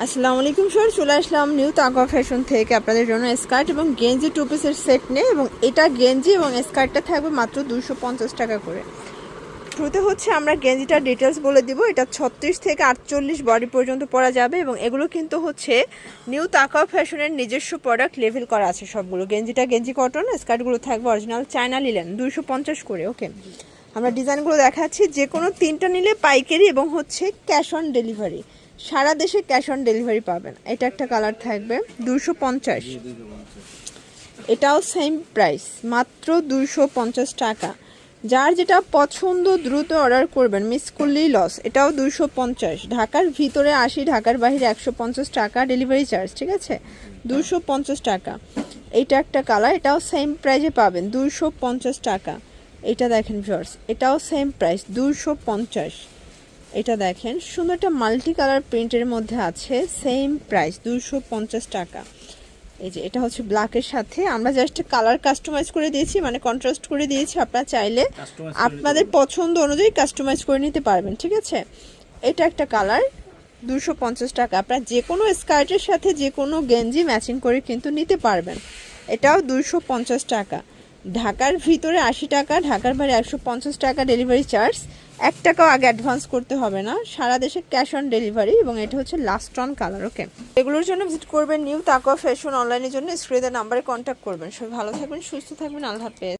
আসসালামু আলাইকুম স্যার, চলে আসলাম নিউ তাকওয়া ফ্যাশন থেকে আপনাদের জন্য স্কার্ট এবং গেঞ্জি টু পিসের সেট নিয়ে। এবং এটা গেঞ্জি এবং স্কার্টটা থাকবে মাত্র 250 টাকা করে। শুরুতে হচ্ছে আমরা গেঞ্জিটার ডিটেলস বলে দিব। এটা 36 থেকে 48 বডি পর্যন্ত পরা যাবে এবং এগুলো কিন্তু হচ্ছে নিউ তাকওয়া ফ্যাশনের নিজস্ব প্রোডাক্ট, লেভেল করা আছে সবগুলো। গেঞ্জিটা গেঞ্জি কটন, স্কার্টগুলো থাকবে অরিজিনাল চায়না লিলেন, 250 করে। ওকে, আমরা ডিজাইনগুলো দেখাচ্ছি। যে কোনো তিনটা নিলে পাইকারি এবং হচ্ছে ক্যাশ অন ডেলিভারি, সারা দেশে ক্যাশ অন ডেলিভারি পাবেন। এটা একটা কালার থাকবে 250, এটাও সেম প্রাইস মাত্র 250 টাকা। যার যেটা পছন্দ দ্রুত অর্ডার করবেন, মিস করলেই লস। এটাও 250, ঢাকার ভিতরে 80, ঢাকার বাইরে 150 টাকা ডেলিভারি চার্জ, ঠিক আছে? 250 টাকা। এইটা একটা কালার, এটাও সেম প্রাইসে পাবেন 250 টাকা। এটা দেখেন ভিউয়ার্স, এটাও সেম প্রাইস 250। এটা দেখেন সুন্দর একটা মাল্টি কালার প্রিন্টের মধ্যে আছে, সেম প্রাইস 250 টাকা। এই যে এটা হচ্ছে ব্ল্যাকের সাথে আমরা জাস্ট কালার কাস্টমাইজ করে দিয়েছি, মানে কন্ট্রাস্ট করে দিয়েছি। আপনারা চাইলে আপনাদের পছন্দ অনুযায়ী কাস্টমাইজ করে নিতে পারবেন, ঠিক আছে? এটা একটা কালার 250 টাকা। আপনারা যে কোনো স্কার্টের সাথে যে কোনো গেঞ্জি ম্যাচিং করে কিন্তু নিতে পারবেন। এটাও 250 টাকা। ঢাকার ভিতরে 80 টাকা, ঢাকার বাইরে 150 টাকা ডেলিভারি চার্জ। 1 টাকাও আগে অ্যাডভান্স করতে হবে না, সারা দেশে ক্যাশ অন ডেলিভারি। এবং এটা হচ্ছে লাস্ট অন কালার। ওকে, এগুলোর জন্য ভিজিট করবেন নিউ তাকওয়া ফ্যাশন। অনলাইনের জন্য স্ক্রিনের নাম্বারে কন্ট্যাক্ট করবেন। সবাই ভালো থাকবেন, সুস্থ থাকবেন, আল্লাহ হাফেজ।